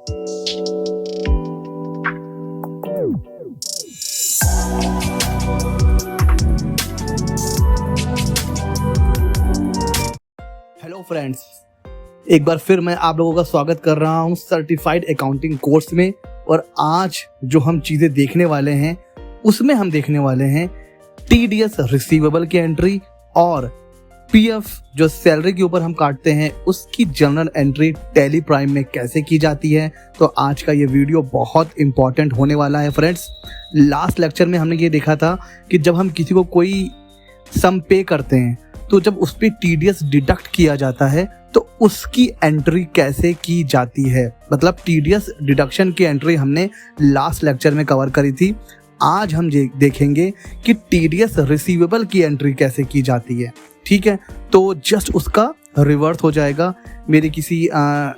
Hello friends, एक बार फिर मैं आप लोगों का स्वागत कर रहा हूं सर्टिफाइड अकाउंटिंग कोर्स में। और आज जो हम चीज़ें देखने वाले हैं उसमें हम देखने वाले हैं टीडीएस रिसीवेबल की एंट्री और पीएफ जो सैलरी के ऊपर हम काटते हैं उसकी जनरल एंट्री टैली प्राइम में कैसे की जाती है। तो आज का ये वीडियो बहुत इंपॉर्टेंट होने वाला है फ्रेंड्स। लास्ट लेक्चर में हमने ये देखा था कि जब हम किसी को कोई सम पे करते हैं तो जब उस पर टीडीएस डिडक्ट किया जाता है तो उसकी एंट्री कैसे की जाती है, मतलब टीडीएस डिडक्शन की एंट्री हमने लास्ट लेक्चर में कवर करी थी। आज हम देखेंगे कि टीडीएस रिसीवेबल की एंट्री कैसे की जाती है। ठीक है, तो जस्ट उसका रिवर्स हो जाएगा। मेरे किसी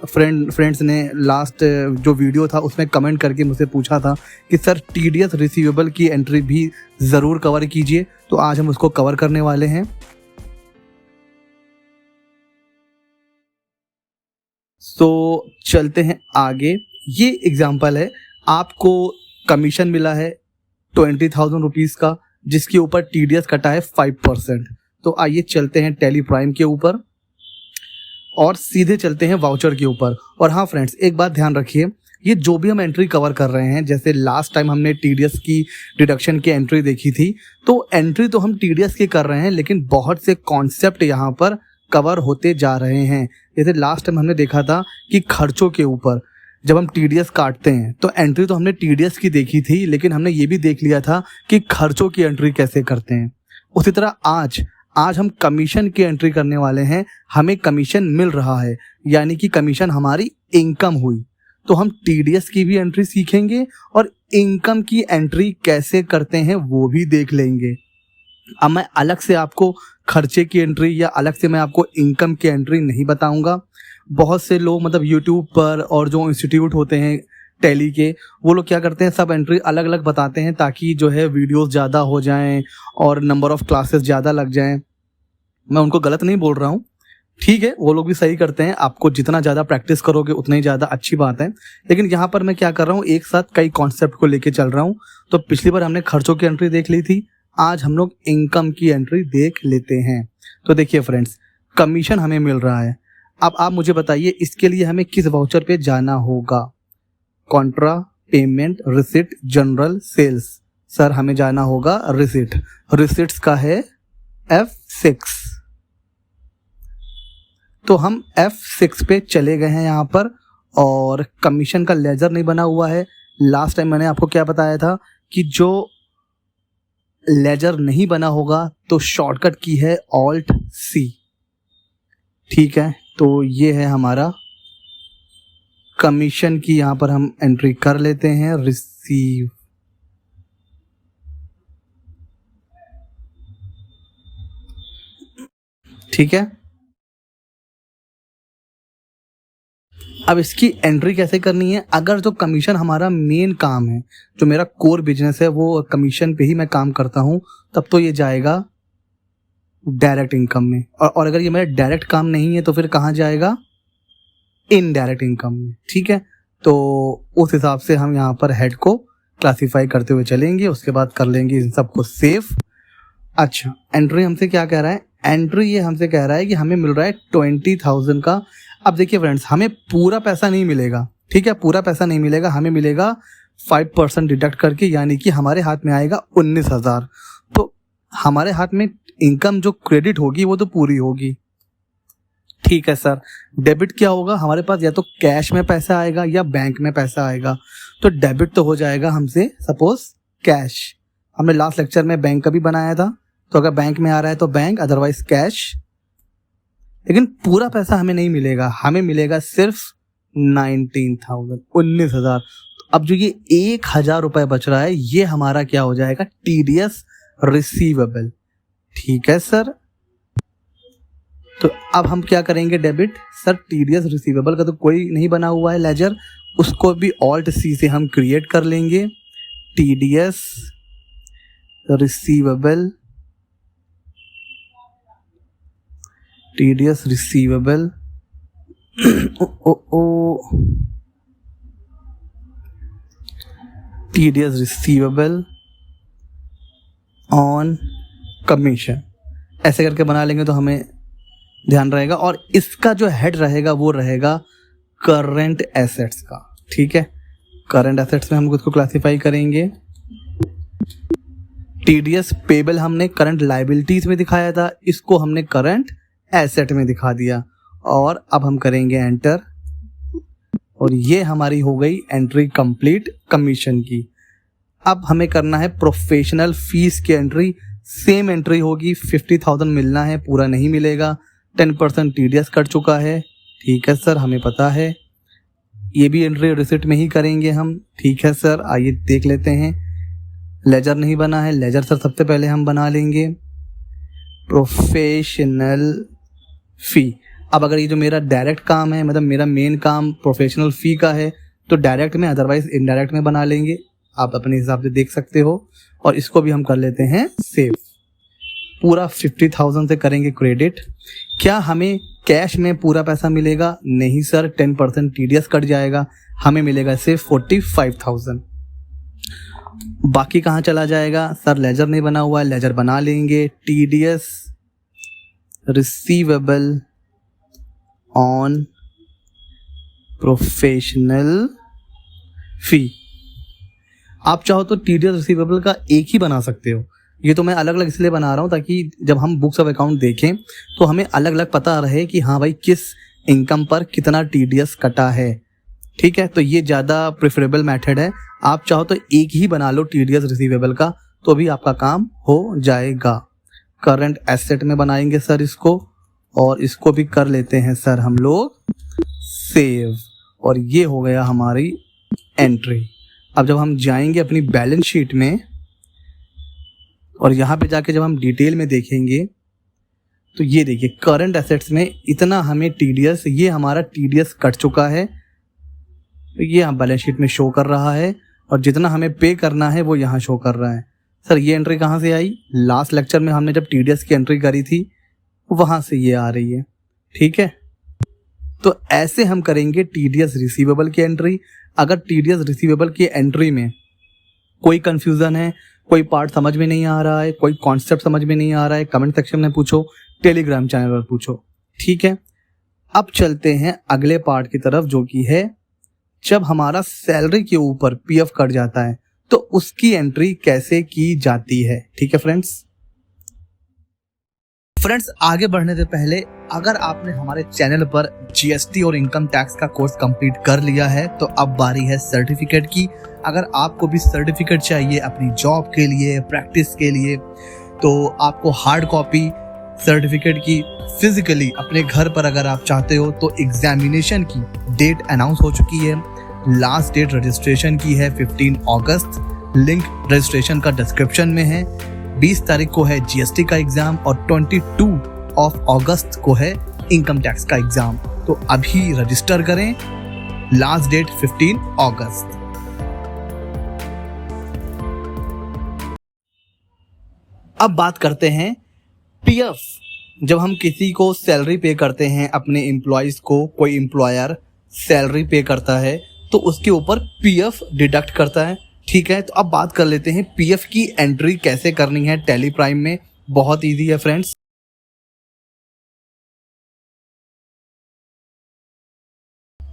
फ्रेंड्स ने लास्ट जो वीडियो था उसमें कमेंट करके मुझसे पूछा था कि सर टीडीएस रिसीवेबल की एंट्री भी ज़रूर कवर कीजिए, तो आज हम उसको कवर करने वाले हैं। तो चलते हैं आगे। ये एग्जाम्पल है, आपको कमीशन मिला है 20,000 रुपीज़ का, जिसके ऊपर टीडीएस कटा है 5%। तो आइए चलते हैं टैली प्राइम के ऊपर और सीधे चलते हैं वाउचर के ऊपर। और हाँ फ्रेंड्स, एक बात ध्यान रखिए, ये जो भी हम एंट्री कवर कर रहे हैं, जैसे लास्ट टाइम हमने टीडीएस की डिडक्शन की एंट्री देखी थी, तो एंट्री तो हम टीडीएस की कर रहे हैं लेकिन बहुत से कॉन्सेप्ट यहाँ पर कवर होते जा रहे हैं। जैसे लास्ट टाइम हमने देखा था कि खर्चों के ऊपर जब हम टीडीएस काटते हैं तो एंट्री तो हमने टीडीएस की देखी थी, लेकिन हमने ये भी देख लिया था कि खर्चों की एंट्री कैसे करते हैं। उसी तरह आज हम कमीशन की एंट्री करने वाले हैं। हमें कमीशन मिल रहा है, यानी कि कमीशन हमारी इनकम हुई, तो हम टीडीएस की भी एंट्री सीखेंगे और इनकम की एंट्री कैसे करते हैं वो भी देख लेंगे। अब मैं अलग से आपको खर्चे की एंट्री या अलग से मैं आपको इनकम की एंट्री नहीं बताऊंगा। बहुत से लोग मतलब यूट्यूब पर और जो इंस्टीट्यूट होते हैं टैली के, वो लोग क्या करते हैं, सब एंट्री अलग अलग बताते हैं ताकि जो है वीडियोस ज़्यादा हो जाएं और नंबर ऑफ़ क्लासेस ज़्यादा लग जाएं। मैं उनको गलत नहीं बोल रहा हूँ, ठीक है, वो लोग भी सही करते हैं। आपको जितना ज़्यादा प्रैक्टिस करोगे उतना ही ज़्यादा अच्छी बात है। लेकिन यहाँ पर मैं क्या कर रहा हूँ, एक साथ कई कॉन्सेप्ट को लेके चल रहा हूँ। तो पिछली बार हमने खर्चों की एंट्री देख ली थी, आज हम लोग इनकम की एंट्री देख लेते हैं। तो देखिए फ्रेंड्स, कमीशन हमें मिल रहा है। अब आप मुझे बताइए इसके लिए हमें किस वाउचर पे जाना होगा। Contra, payment, receipt, journal, sales. Sir हमें जाना होगा रिसिट। रिसिट्स का है F6। तो हम F6 पे चले गए हैं यहाँ पर, और कमीशन का लेजर नहीं बना हुआ है। लास्ट टाइम मैंने आपको क्या बताया था कि जो लेजर नहीं बना होगा तो शॉर्टकट की है Alt+C। ठीक है, तो ये है हमारा कमीशन की, यहाँ पर हम एंट्री कर लेते हैं रिसीव। ठीक है, अब इसकी एंट्री कैसे करनी है। अगर जो कमीशन हमारा मेन काम है, जो मेरा कोर बिजनेस है, वो कमीशन पे ही मैं काम करता हूँ, तब तो ये जाएगा डायरेक्ट इनकम में। और अगर ये मेरा डायरेक्ट काम नहीं है तो फिर कहाँ जाएगा, इनडायरेक्ट इनकम में। ठीक है, तो उस हिसाब से हम यहाँ पर हेड को क्लासीफाई करते हुए चलेंगे, उसके बाद कर लेंगे इन सबको सेव। अच्छा, एंट्री हमसे क्या कह रहा है, एंट्री ये हमसे कह रहा है कि हमें मिल रहा है 20,000 का। अब देखिए फ्रेंड्स, हमें पूरा पैसा नहीं मिलेगा, ठीक है, पूरा पैसा नहीं मिलेगा, हमें मिलेगा 5% डिडक्ट करके, यानी कि हमारे हाथ में आएगा 19,000। तो हमारे हाथ में इनकम जो क्रेडिट होगी वो तो पूरी होगी। ठीक है सर, डेबिट क्या होगा, हमारे पास या तो कैश में पैसा आएगा या बैंक में पैसा आएगा। तो डेबिट तो हो जाएगा हमसे सपोज कैश। हमने लास्ट लेक्चर में बैंक का भी बनाया था, तो अगर बैंक में आ रहा है तो बैंक, अदरवाइज कैश। लेकिन पूरा पैसा हमें नहीं मिलेगा, हमें मिलेगा सिर्फ 19,000। अब जो ये 1,000 रुपए बच रहा है, ये हमारा क्या हो जाएगा, टीडीएस रिसीवेबल। ठीक है सर, तो अब हम क्या करेंगे, डेबिट। सर टीडीएस रिसीवेबल का तो कोई नहीं बना हुआ है लेजर, उसको भी Alt+C से हम क्रिएट कर लेंगे। TDS receivable, TDS receivable. TDS receivable on commission, ऐसे करके बना लेंगे तो हमें ध्यान रहेगा। और इसका जो हेड रहेगा वो रहेगा करंट एसेट्स का, ठीक है। करंट एसेट्स में हम इसको क्लासिफाई करेंगे। TDS पेबल हमने करंट लाइबिलिटीज में दिखाया था, इसको हमने करंट एसेट में दिखा दिया। और अब हम करेंगे एंटर, और ये हमारी हो गई एंट्री कंप्लीट कमीशन की। अब हमें करना है प्रोफेशनल फीस की एंट्री। सेम एंट्री होगी, 50,000 मिलना है, पूरा नहीं मिलेगा। 10% TDS कट चुका है, ठीक है सर, हमें पता है। ये भी एंट्री रिसिप्ट में ही करेंगे हम, ठीक है सर। आइए देख लेते हैं। लेजर नहीं बना है, लेजर सर सबसे पहले हम बना लेंगे। प्रोफेशनल फी, अब अगर ये जो मेरा डायरेक्ट काम है, मतलब मेरा मेन काम प्रोफेशनल फी का है, तो डायरेक्ट में, अदरवाइज इनडायरेक्ट में बना लेंगे। आप अपने हिसाब से देख सकते हो। और इसको भी हम कर लेते हैं सेव। पूरा 50,000 से करेंगे क्रेडिट। क्या हमें कैश में पूरा पैसा मिलेगा? नहीं सर, 10% TDS कट जाएगा, हमें मिलेगा सिर्फ 45,000। बाकी कहाँ चला जाएगा? सर लेजर नहीं बना हुआ है, लेजर बना लेंगे। TDS रिसीवेबल ऑन प्रोफेशनल फी। आप चाहो तो TDS रिसीवेबल का एक ही बना सकते हो। ये तो मैं अलग अलग इसलिए बना रहा हूँ ताकि जब हम बुक्स ऑफ अकाउंट देखें तो हमें अलग अलग पता रहे कि हाँ भाई किस इनकम पर कितना TDS कटा है, ठीक है। तो ये ज़्यादा प्रेफरेबल मेथड है। आप चाहो तो एक ही बना लो TDS रिसीवेबल का, तो भी आपका काम हो जाएगा। करंट एसेट में बनाएंगे सर इसको, और इसको भी कर लेते हैं सर हम लोग सेव। और ये हो गया हमारी एंट्री। अब जब हम जाएंगे अपनी बैलेंस शीट में और यहाँ पे जाके जब हम डिटेल में देखेंगे तो ये देखिए करंट एसेट्स में इतना हमें TDS, ये हमारा TDS कट चुका है, तो ये हम बैलेंस शीट में शो कर रहा है। और जितना हमें पे करना है वो यहाँ शो कर रहा है। सर ये एंट्री कहाँ से आई? लास्ट लेक्चर में हमने जब TDS की एंट्री करी थी वहाँ से ये आ रही है, ठीक है। तो ऐसे हम करेंगे TDS रिसीवेबल की एंट्री। अगर TDS रिसीवेबल की एंट्री में कोई कंफ्यूजन है, कोई पार्ट समझ में नहीं आ रहा है, कोई कॉन्सेप्ट समझ में नहीं आ रहा है, कमेंट सेक्शन में पूछो, टेलीग्राम चैनल पर पूछो, ठीक है। अब चलते हैं अगले पार्ट की तरफ, जो कि है जब हमारा सैलरी के ऊपर PF कट जाता है तो उसकी एंट्री कैसे की जाती है, ठीक है फ्रेंड्स। आगे बढ़ने से पहले अगर आपने हमारे चैनल पर GST और इनकम टैक्स का कोर्स कंप्लीट कर लिया है तो अब बारी है सर्टिफिकेट की। अगर आपको भी सर्टिफिकेट चाहिए अपनी जॉब के लिए, प्रैक्टिस के लिए, तो आपको हार्ड कॉपी सर्टिफिकेट की फिजिकली अपने घर पर अगर आप चाहते हो तो एग्जामिनेशन की डेट अनाउंस हो चुकी है। लास्ट डेट रजिस्ट्रेशन की है 15 अगस्त। लिंक रजिस्ट्रेशन का डिस्क्रिप्शन में है। 20 तारीख को है GST का एग्जाम और 22 अगस्त को है इनकम टैक्स का एग्जाम। तो अभी रजिस्टर करें, लास्ट डेट 15 अगस्त। अब बात करते हैं PF। जब हम किसी को सैलरी पे करते हैं, अपने एम्प्लॉयज को कोई एम्प्लॉयर सैलरी पे करता है तो उसके ऊपर PF डिडक्ट करता है, ठीक है। तो अब बात कर लेते हैं PF की एंट्री कैसे करनी है टैली प्राइम में। बहुत इजी है फ्रेंड्स।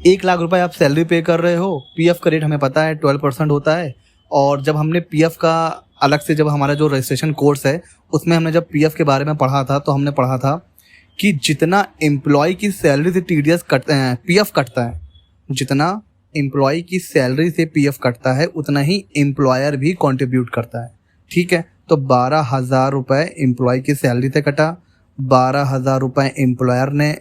1 लाख रुपए आप सैलरी पे कर रहे हो, PF का रेट हमें पता है 12% होता है। और जब हमने PF का अलग से, जब हमारा जो रजिस्ट्रेशन कोर्स है उसमें हमने जब PF के बारे में पढ़ा था तो हमने पढ़ा था कि जितना एम्प्लॉय की सैलरी से TDS कटता है, PF कटता है, जितना एम्प्लॉय की सैलरी से PF कटता है उतना ही एम्प्लॉयर भी कंट्रीब्यूट करता है, ठीक है। तो 12,000 रुपये एम्प्लॉय की सैलरी से कटा, 12,000 रुपये एम्प्लॉयर ने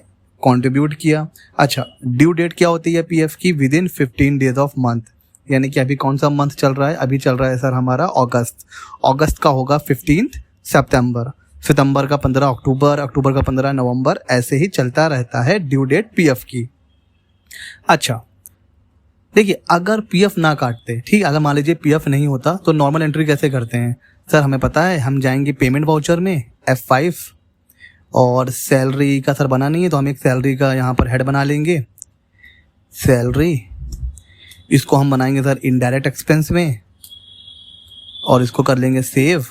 कंट्रीब्यूट किया। अच्छा, ड्यू डेट क्या होती है PF की? Within 15 days of month. यानी कि अभी कौन सा मंथ चल रहा है? अभी चल रहा है सर हमारा अगस्त। अगस्त का होगा 15 सितंबर, सितंबर का 15 अक्टूबर, अक्टूबर का 15 नवंबर, ऐसे ही चलता रहता है ड्यू डेट PF की। अच्छा देखिए, अगर PF ना काटते, ठीक, अगर मान लीजिए PF नहीं होता तो नॉर्मल एंट्री कैसे करते हैं? सर हमें पता है, हम जाएंगे पेमेंट वाउचर में F5 और सैलरी का सर बना नहीं है तो हम एक सैलरी का यहाँ पर हेड बना लेंगे, सैलरी। इसको हम बनाएंगे सर इनडायरेक्ट एक्सपेंस में, और इसको कर लेंगे सेव।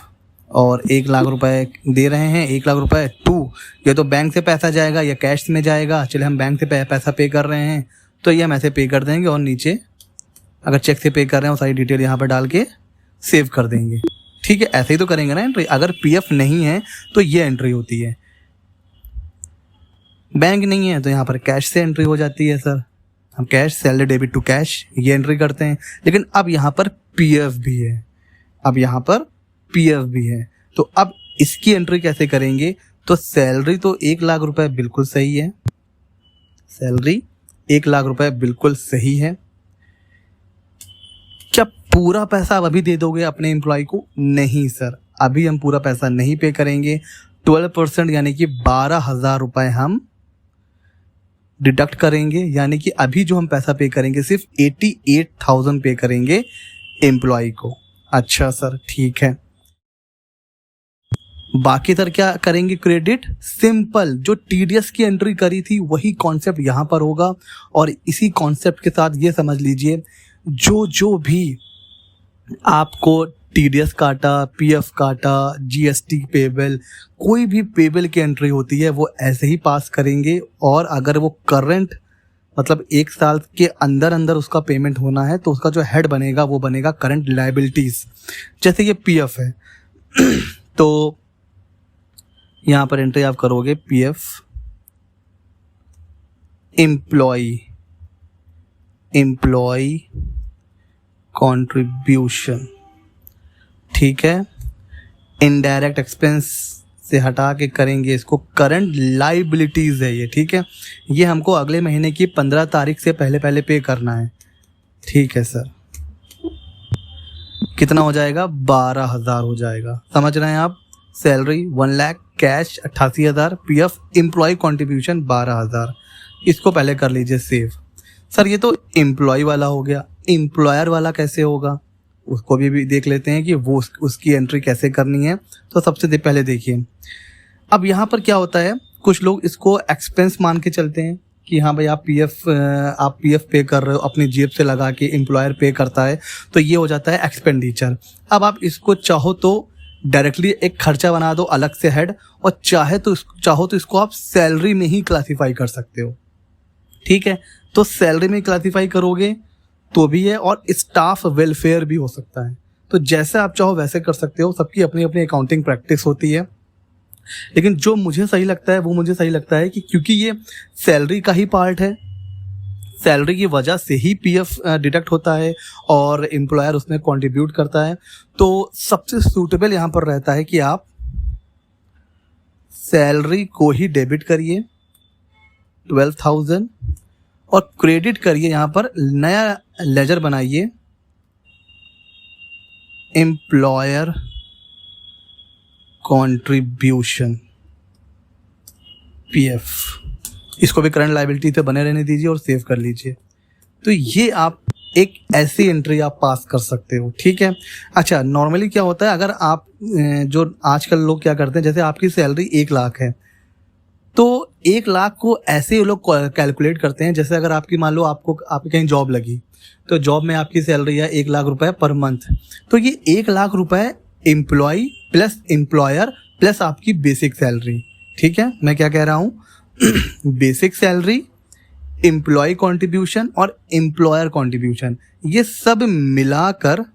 और 1 लाख रुपए दे रहे हैं, 1 लाख रुपए टू, ये तो बैंक से पैसा जाएगा या कैश में जाएगा। चलिए हम बैंक से पैसा पे कर रहे हैं तो ये हम ऐसे पे कर देंगे और नीचे अगर चेक से पे कर रहे हैं वो सारी डिटेल यहाँ पर डाल के सेव कर देंगे। ठीक है, ऐसे ही तो करेंगे ना एंट्री। अगर पीएफ नहीं है तो ये एंट्री होती है, बैंक नहीं है तो यहाँ पर कैश से एंट्री हो जाती है। सर हम cash, salary debit to cash, ये एंट्री करते हैं। लेकिन अब यहाँ पर पीएफ भी है, अब यहाँ पर पीएफ भी है, तो अब इसकी एंट्री कैसे करेंगे? तो सैलरी तो 1 लाख रुपए बिल्कुल सही है, सैलरी 1 लाख रुपए बिल्कुल सही है। क्या पूरा पैसा आप अभी दे दोगे अपने एम्प्लॉय को? नहीं सर, अभी हम पूरा पैसा नहीं पे करेंगे। 12% यानी कि 12,000 रुपए हम डिडक्ट करेंगे, यानी कि अभी जो हम पैसा पे करेंगे सिर्फ 88,000 पे करेंगे एम्प्लॉय को। अच्छा सर ठीक है, बाकी सर क्या करेंगे? क्रेडिट सिंपल, जो टीडीएस की एंट्री करी थी वही कॉन्सेप्ट यहाँ पर होगा। और इसी कॉन्सेप्ट के साथ ये समझ लीजिए जो भी आपको टीडीएस काटा, पीएफ काटा, जीएसटी पेबल, कोई भी पेबल की एंट्री होती है वो ऐसे ही पास करेंगे। और अगर वो करंट मतलब 1 साल के अंदर अंदर उसका पेमेंट होना है तो उसका जो हेड बनेगा वो बनेगा करंट लायबिलिटीज। जैसे ये पीएफ है तो यहाँ पर एंट्री आप करोगे पीएफ एम्प्लॉय कंट्रीब्यूशन, ठीक है। इनडायरेक्ट एक्सपेंस से हटा के करेंगे इसको, करंट लाइबिलिटीज है ये, ठीक है। ये हमको अगले महीने की 15 तारीख से पहले पे करना है, ठीक है सर। कितना हो जाएगा? 12,000 हो जाएगा, समझ रहे हैं आप। Salary 1 lakh, cash 88,000, PF employee contribution 12,000। इसको पहले कर लीजिए सेव। सर ये तो एम्प्लॉय वाला हो गया, एम्प्लॉयर वाला कैसे होगा उसको भी देख लेते हैं कि वो उसकी एंट्री कैसे करनी है। तो सबसे पहले देखिए, अब यहाँ पर क्या होता है, कुछ लोग इसको एक्सपेंस मान के चलते हैं कि हाँ भाई आप पीएफ पे कर रहे हो, अपनी जेब से लगा के एम्प्लॉयर पे करता है तो ये हो जाता है एक्सपेंडिचर। अब आप इसको चाहो तो डायरेक्टली एक खर्चा बना दो अलग से हेड, और चाहो तो इसको आप सैलरी में ही क्लासीफाई कर सकते हो, ठीक है। तो सैलरी में क्लासीफाई करोगे तो भी है, और स्टाफ वेलफेयर भी हो सकता है। तो जैसे आप चाहो वैसे कर सकते हो, सबकी अपनी अपनी अकाउंटिंग प्रैक्टिस होती है। लेकिन जो मुझे सही लगता है वो मुझे सही लगता है कि क्योंकि ये सैलरी का ही पार्ट है, सैलरी की वजह से ही पीएफ डिडक्ट होता है और एम्प्लॉयर उसमें कंट्रीब्यूट करता है, तो सबसे सूटेबल यहाँ पर रहता है कि आप सैलरी को ही डेबिट करिए 12,000 और क्रेडिट करिए, यहाँ पर नया लेजर बनाइए एम्प्लॉयर कंट्रीब्यूशन पीएफ। इसको भी करंट लायबिलिटी पे बने रहने दीजिए और सेव कर लीजिए। तो ये आप एक ऐसी एंट्री आप पास कर सकते हो, ठीक है। अच्छा, नॉर्मली क्या होता है, अगर आप जो आजकल लोग क्या करते हैं, जैसे आपकी सैलरी 1 लाख है तो 1 लाख को ऐसे ये लोग कैलकुलेट करते हैं, जैसे अगर आपकी मान लो आपकी कहीं जॉब लगी तो जॉब में आपकी सैलरी है 1 लाख रुपए पर मंथ, तो ये 1 लाख रुपए एम्प्लॉय प्लस एम्प्लॉयर प्लस आपकी बेसिक सैलरी, ठीक है। मैं क्या कह रहा हूँ बेसिक सैलरी, एम्प्लॉय कंट्रीब्यूशन और एम्प्लॉयर कंट्रीब्यूशन, ये सब मिलाकर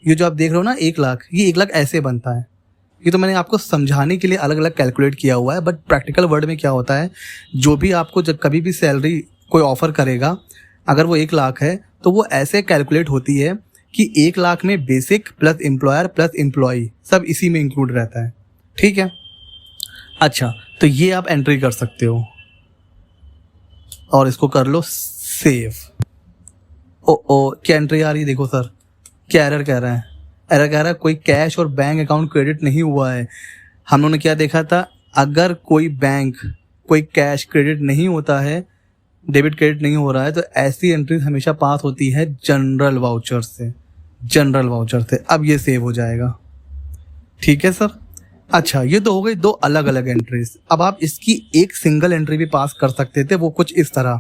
ये जो आप देख रहे हो ना 1 लाख, ये 1 लाख ऐसे बनता है। ये तो मैंने आपको समझाने के लिए अलग अलग कैलकुलेट किया हुआ है, बट प्रैक्टिकल वर्ड में क्या होता है, जो भी आपको जब कभी भी सैलरी कोई ऑफर करेगा, अगर वो 1 लाख है तो वो ऐसे कैलकुलेट होती है कि 1 लाख में basic plus employer plus employee सब इसी में इंक्लूड रहता है, ठीक है। अच्छा, तो ये आप एंट्री कर सकते हो और इसको कर लो सेव। ओ क्या एंट्री आ रही है, देखो सर क्या एरर कह रहा है, एरर कह रहा है कोई कैश और बैंक अकाउंट क्रेडिट नहीं हुआ है। हम लोगों ने क्या देखा था, अगर कोई बैंक कोई कैश क्रेडिट नहीं होता है, डेबिट क्रेडिट नहीं हो रहा है, तो ऐसी एंट्रीज हमेशा पास होती है जनरल वाउचर से। अब ये सेव हो जाएगा, ठीक है सर। अच्छा, ये तो हो गई 2 अलग अलग एंट्रीज। अब आप इसकी एक सिंगल एंट्री भी पास कर सकते थे, वो कुछ इस तरह,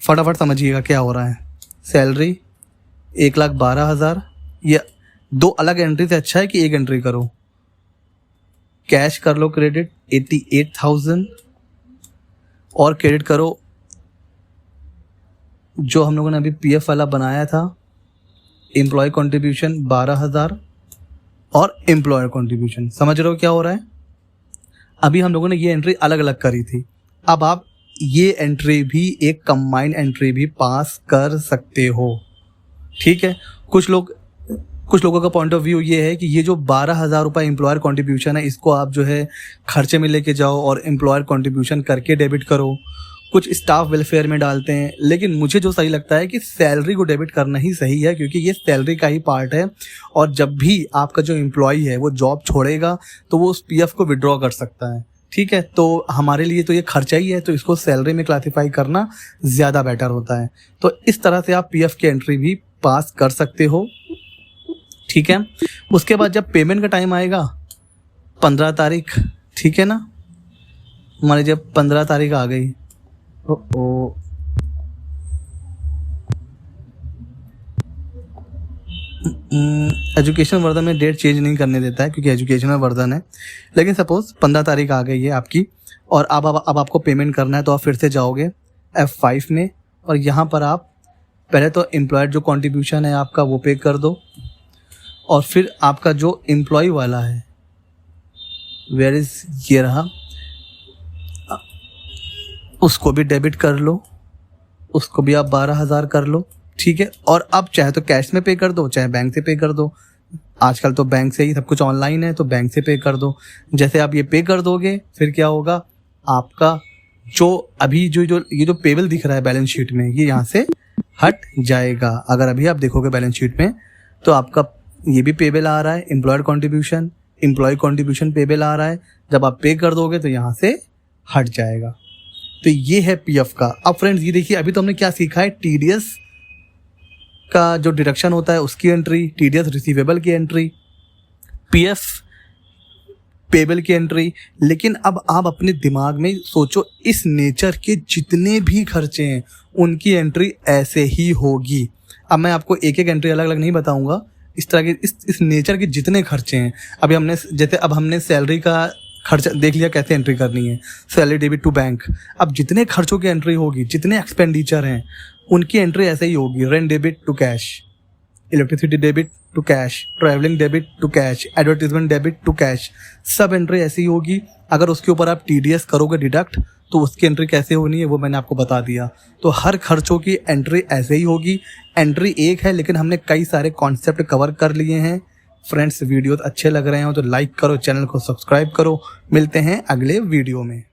फटाफट समझिएगा क्या हो रहा है। सैलरी 1,12,000, ये दो अलग एंट्री से अच्छा है कि एक एंट्री करो। कैश कर लो क्रेडिट 88,000 और क्रेडिट करो जो हम लोगों ने अभी पीएफ वाला बनाया था, एम्प्लॉय कंट्रीब्यूशन 12,000 और एम्प्लॉयर कंट्रीब्यूशन। समझ रहे हो क्या हो रहा है? अभी हम लोगों ने ये एंट्री अलग अलग करी थी, अब आप ये एंट्री भी एक कंबाइंड एंट्री भी पास कर सकते हो। ठीक है, कुछ लोगों का पॉइंट ऑफ व्यू ये है कि ये जो 12,000 रुपये एम्प्लॉयर कंट्रीब्यूशन है इसको आप जो है खर्चे में लेके जाओ और एम्प्लॉयर कंट्रीब्यूशन करके डेबिट करो। कुछ स्टाफ वेलफेयर में डालते हैं, लेकिन मुझे जो सही लगता है कि सैलरी को डेबिट करना ही सही है, क्योंकि ये सैलरी का ही पार्ट है और जब भी आपका जो एम्प्लॉय है वो जॉब छोड़ेगा तो वो उस पीएफ को विड्रॉ कर सकता है। ठीक है, तो हमारे लिए तो ये खर्चा ही है, तो इसको सैलरी में क्लासिफाई करना ज़्यादा बेटर होता है। तो इस तरह से आप पीएफ की एंट्री भी पास कर सकते हो। ठीक है, उसके बाद जब पेमेंट का टाइम आएगा 15 तारीख, ठीक है ना, हमारी जब 15 तारीख आ गई, एजुकेशन वर्धन में डेट चेंज नहीं करने देता है क्योंकि एजुकेशन में वर्धन है, लेकिन सपोज 15 तारीख आ गई है आपकी और अब आपको पेमेंट करना है, तो आप फिर से जाओगे F5 में और यहाँ पर आप पहले तो एम्प्लॉयर जो कंट्रीब्यूशन है आपका वो पे कर दो और फिर आपका जो एम्प्लॉय वाला है वेयर इज ये रहा, उसको भी डेबिट कर लो, उसको भी आप 12,000 कर लो। ठीक है, और अब चाहे तो कैश में पे कर दो चाहे बैंक से पे कर दो, आजकल तो बैंक से ही सब कुछ ऑनलाइन है तो बैंक से पे कर दो। जैसे आप ये पे कर दोगे फिर क्या होगा, आपका जो अभी जो ये जो पेबल दिख रहा है बैलेंस शीट में ये यहाँ से हट जाएगा। अगर अभी आप देखोगे बैलेंस शीट में तो आपका ये भी पेबल आ रहा है, एम्प्लॉयर कंट्रीब्यूशन पेबल आ रहा है, जब आप पे कर दोगे तो यहाँ से हट जाएगा। तो ये है पीएफ का। अब फ्रेंड्स ये देखिए, अभी तो हमने क्या सीखा है, टीडीएस का जो डिडक्शन होता है उसकी एंट्री, टीडीएस रिसीवेबल की एंट्री, पीएफ पेबल की एंट्री। लेकिन अब आप अपने दिमाग में सोचो, इस नेचर के जितने भी खर्चे हैं उनकी एंट्री ऐसे ही होगी। अब मैं आपको एक एक एंट्री अलग अलग नहीं बताऊंगा, इस तरह के इस नेचर के जितने खर्चे हैं। अभी हमने सैलरी का खर्चा देख लिया कैसे एंट्री करनी है, सैलरी डेबिट टू बैंक। अब जितने खर्चों की एंट्री होगी, जितने एक्सपेंडिचर हैं उनकी एंट्री ऐसे ही होगी, rent debit to cash, electricity debit to cash, travelling debit to cash, advertisement debit to cash, सब एंट्री ऐसी ही होगी। अगर उसके ऊपर आप टीडीएस करोगे डिडक्ट तो उसकी एंट्री कैसे होनी है वो मैंने आपको बता दिया। तो हर खर्चों की एंट्री ऐसे ही होगी। एंट्री एक है लेकिन हमने कई सारे कॉन्सेप्ट कवर कर लिए हैं। फ्रेंड्स वीडियो अच्छे लग रहे हो तो लाइक करो, चैनल को सब्सक्राइब करो। मिलते हैं अगले वीडियो में।